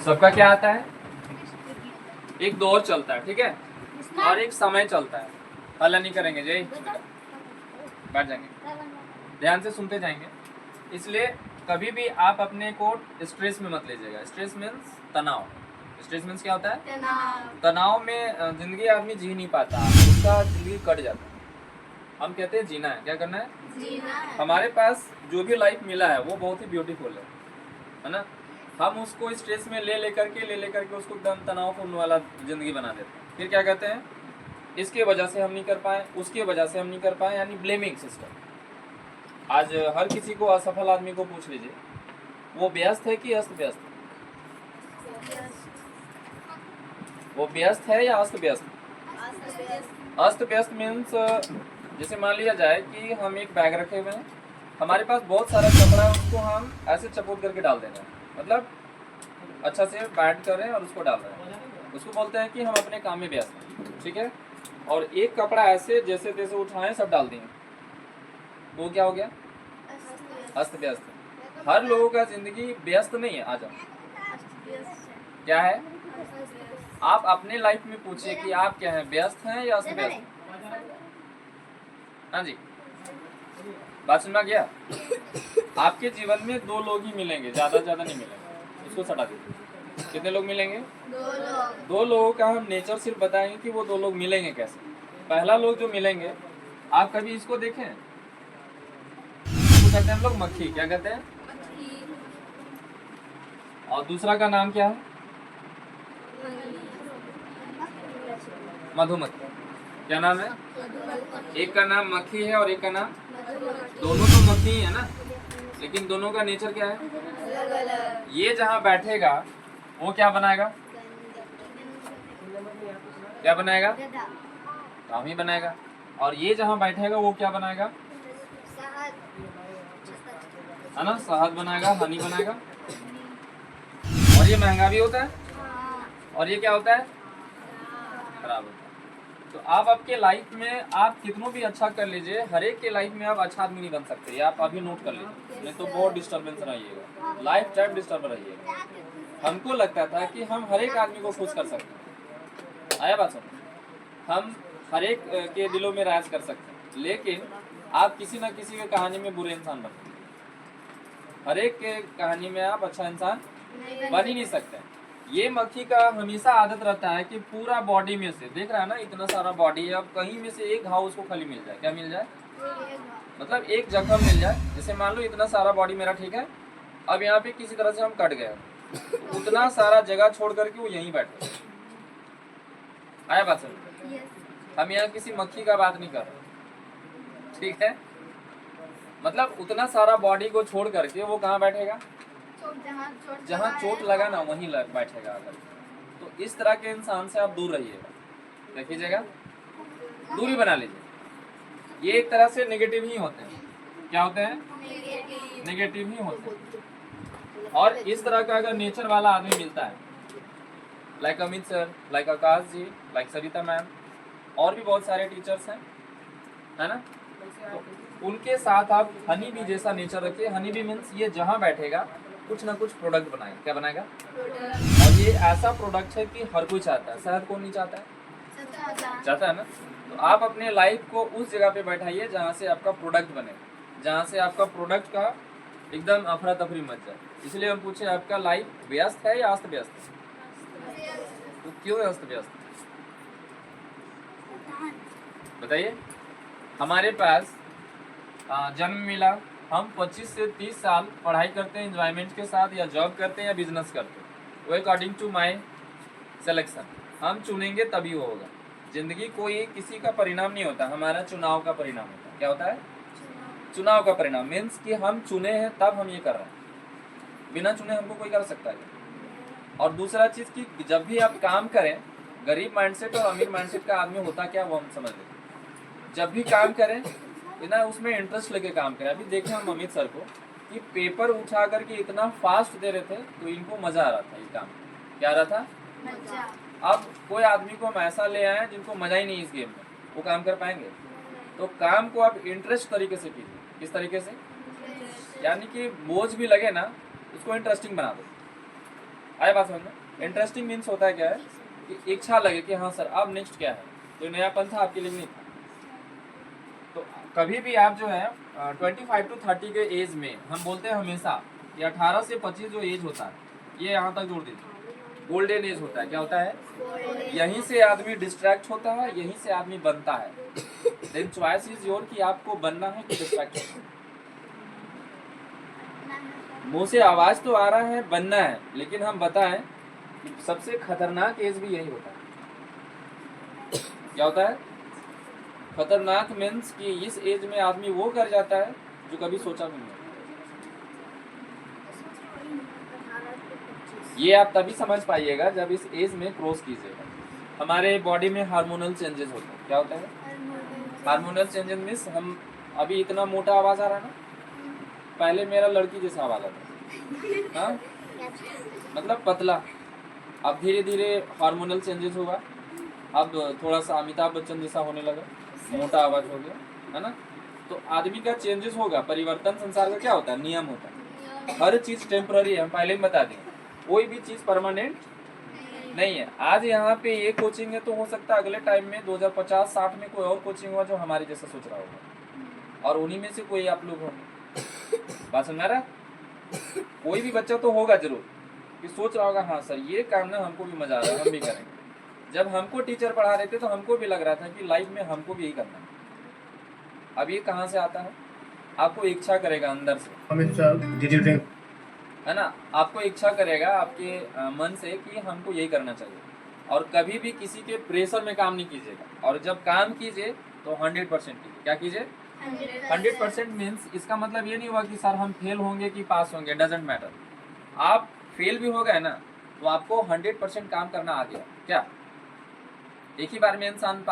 सबका क्या आता है? एक दौर चलता है, ठीक है, और एक समय चलता है। हल्ला नहीं करेंगे जय, बैठ जाएंगे, ध्यान से सुनते जाएंगे। इसलिए कभी भी आप अपने को स्ट्रेस में मत लीजिएगा। स्ट्रेस मीन्स तनाव। स्ट्रेस मीन्स क्या होता है? तनाव में जिंदगी आदमी जी नहीं पाता, उसका जिंदगी कट जाता है। हम कहते हैं जीना है। क्या करना है? जीना है। हमारे पास जो भी लाइफ मिला है वो बहुत ही ब्यूटीफुल है ना। हम उसको स्ट्रेस में ले लेकर के उसको एकदम तनावपूर्ण वाला जिंदगी बना देते हैं। फिर क्या कहते हैं? इसके वजह से हम नहीं कर पाए, उसके वजह से हम नहीं कर पाए, यानी ब्लेमिंग सिस्टम। आज हर किसी को, असफल आदमी को पूछ लीजिए, वो व्यस्त है कि अस्त व्यस्त? वो व्यस्त है या अस्त व्यस्त? अस्त व्यस्त मीन्स, जैसे मान लिया जाए कि हम एक बैग रखे हुए हैं, हमारे पास बहुत सारा कपड़ा है, उसको हम ऐसे चपोट करके डाल देना है, मतलब अच्छा से बैठ कर रहे हैं और उसको डाल रहे हैं, उसको बोलते हैं कि हम अपने काम में व्यस्त हैं, ठीक है। और एक कपड़ा ऐसे जैसे तैसे उठाएं सब डाल देंगे, तो क्या हो गया? अस्त व्यस्त। हर लोगों का जिंदगी व्यस्त नहीं है। आ जाओ, क्या है? आप अपने लाइफ में पूछिए कि आप क्या हैं, व्यस्त हैं या अस्त व्यस्त? हाँ जी, बात सुनना गया। आपके जीवन में दो लोग ही मिलेंगे, ज्यादा नहीं मिलेंगे, उसको सटा दीजिए। कितने लोग मिलेंगे? दो लोगों का हम नेचर सिर्फ बताएंगे कि वो दो लोग मिलेंगे कैसे। पहला लोग जो मिलेंगे, आप कभी इसको देखें, इसको कहते हैं हम लोग मक्खी। क्या कहते हैं? और दूसरा का नाम क्या है? मधुमक्खी। क्या नाम है? एक का नाम मक्खी है और एक का नाम, दोनों तो मक्खी है ना, लेकिन दोनों का नेचर क्या है? ये जहाँ बैठेगा वो क्या बनाएगा? क्या बनाएगा? काम ही बनाएगा। और ये जहाँ बैठेगा वो क्या बनाएगा? है ना, शहद बनाएगा, हनी बनाएगा। और ये महंगा भी होता है, और ये क्या होता है? खराब होता है। तो आप आपके लाइफ में आप कितनों भी अच्छा कर लीजिए, हर एक के लाइफ में आप अच्छा आदमी नहीं बन सकते। ये आप अभी नोट कर लीजिए, नहीं तो बहुत डिस्टर्बेंस रहिएगा, लाइफ टाइम डिस्टर्ब रहिएगा। हमको लगता था कि हम हर एक आदमी को खुश कर सकते हैं, आया बात समझ? हम हर एक के दिलों में राज कर सकते हैं, लेकिन आप किसी न किसी के कहानी में बुरे इंसान बनते हैं। हर एक के कहानी में आप अच्छा इंसान बन ही नहीं सकते। ये मक्खी का हमेशा आदत रहता है कि पूरा बॉडी में से, देख रहा है ना, इतना सारा बॉडी है, अब कहीं में से एक घाव उसको खाली मिल जाए। क्या मिल जाए? मतलब एक जख्म मिल जाए। जैसे मान लो इतना सारा बॉडी मेरा, ठीक है, अब यहाँ पे किसी तरह से हम कट गए, उतना सारा जगह छोड़ करके वो यहीं बैठे। आया बात समझ? हम यहाँ किसी मक्खी का बात नहीं कर रहे, ठीक है। मतलब उतना सारा बॉडी को छोड़ करके वो कहाँ बैठेगा? जहाँ चोट लगा ना वहीं बैठेगा। अगर तो इस तरह के इंसान से आप दूर रहिएगा, देखिएगा, दूरी बना लीजिए। ये एक तरह से नेगेटिव ही होते हैं। क्या होते हैं? नेगेटिव ही होते हैं। और इस तरह का अगर नेचर वाला आदमी मिलता है, लाइक अमित सर, लाइक आकाश जी, लाइक सरिता मैम, और भी बहुत सारे टीचर्स हैं, है ना, तो उनके साथ आप हनी बी जैसा नेचर रखिए। हनी बी मीन्स ये जहाँ बैठेगा कुछ ना कुछ प्रोडक्ट बनाएगा। क्या बनाएगा? और ये ऐसा प्रोडक्ट है कि हर कोई चाहता है। शहद कौन नहीं चाहता है? चाहता है ना। तो आप अपने लाइफ को उस जगह पे बैठाइए जहाँ से आपका प्रोडक्ट बने, जहाँ से आपका प्रोडक्ट का एकदम अफरा तफरी मच जाए। इसलिए हम पूछे, आपका लाइफ व्यस्त है या अस्त व्यस्त? तो क्यों अस्त व्यस्त? बताइए। हमारे पास जन्म मिला, हम 25 से 30 साल पढ़ाई करते हैं एंजॉयमेंट के साथ, या जॉब करते हैं या बिजनेस करते हैं, वो अकॉर्डिंग टू माई सिलेक्शन। हम चुनेंगे तभी वो होगा। जिंदगी कोई किसी का परिणाम नहीं होता, हमारा चुनाव का परिणाम होता है। क्या होता है? चुनाव का परिणाम मीन्स कि हम चुने हैं तब हम ये कर रहे हैं, बिना चुने हमको कोई कर सकता है। और दूसरा चीज कि जब भी आप काम करें, गरीब माइंडसेट और अमीर माइंडसेट का आदमी होता क्या वो हम समझ लेते। जब भी काम करें ना उसमें इंटरेस्ट लेके काम करें। अभी देखें हम अमित सर को कि पेपर उठा करके इतना फास्ट दे रहे थे तो इनको मजा आ रहा था। ये काम क्या आ रहा था? मजा। अब कोई आदमी को हम ऐसा ले आए जिनको मजा ही नहीं इस गेम में, वो काम कर पाएंगे? तो काम को आप इंटरेस्ट तरीके से कीजिए। किस तरीके से? यानी कि बोझ भी लगे ना, उसको इंटरेस्टिंग बना दो। आए बात समझ में? इंटरेस्टिंग मीन्स होता है क्या है कि इच्छा लगे कि हाँ सर अब नेक्स्ट क्या है, तो नया पंथा आपके लिए नहीं था। तो कभी भी आप जो है 25 to 30 के एज में, हम बोलते हैं हमेशा कि 18 से 25 जो एज होता है, ये यहाँ तक जोड़ दीजिए, गोल्डन एज होता है। क्या होता है? यहीं से आदमी डिस्ट्रैक्ट होता है, यहीं से आदमी बनता है। देन चॉइस इज योर कि आपको बनना है कि डिस्ट्रैक्ट होना है। मुंह से आवाज तो आ रहा है बनना है, लेकिन हम बताएं कि सबसे खतरनाक एज भी यही होता है। क्या होता है? खतरनाक मीन्स कि इस एज में आदमी वो कर जाता है जो कभी सोचा भी नहीं। ये आप तभी समझ पाइएगा जब इस एज में क्रॉस कीजिएगा। हमारे बॉडी में हार्मोनल चेंजेस होते हैं। क्या होता है? हार्मोनल चेंजेस मीन्स हम अभी इतना मोटा आवाज आ रहा है ना, पहले मेरा लड़की जैसा आवाज आता है, हाँ? मतलब पतला। अब धीरे धीरे हार्मोनल चेंजेस होगा, अब थोड़ा सा अमिताभ बच्चन जैसा होने लगा, मोटा आवाज हो गया, है ना? तो आदमी का चेंजेस होगा, परिवर्तन संसार का क्या होता है? नियम होता है। हर चीज टेम्पररी है, हम पहले ही बता दें, कोई भी चीज परमानेंट नहीं है। आज यहाँ पे ये कोचिंग है तो हो सकता है अगले टाइम में 2050-60 में कोई और कोचिंग हुआ जो हमारे जैसा सोच रहा होगा, और उन्हीं में से कोई आप लोग होंगे। बात समझ रहा? कोई भी बच्चा तो होगा जरूर कि सोच रहा होगा हाँ सर ये काम ना हमको भी मजा आ रहा है, हम भी करेंगे। जब हमको टीचर पढ़ा रहे थे तो हमको भी लग रहा था कि लाइफ में हमको भी यही करना है। अब ये कहाँ से आता है? आपको इच्छा करेगा अंदर से, है ना? आपको इच्छा करेगा आपके मन से कि हमको यही करना चाहिए, और कभी भी किसी के प्रेशर में काम नहीं कीजिएगा। और जब काम कीजिए तो 100% कीजिए। क्या कीजिए? 100% मीन्स इसका मतलब ये नहीं हुआ कि सर हम फेल होंगे कि पास होंगे, डजेंट मैटर। आप फेल भी हो गए ना तो आपको 100% काम करना आ गया। क्या एक ही बार में इंसान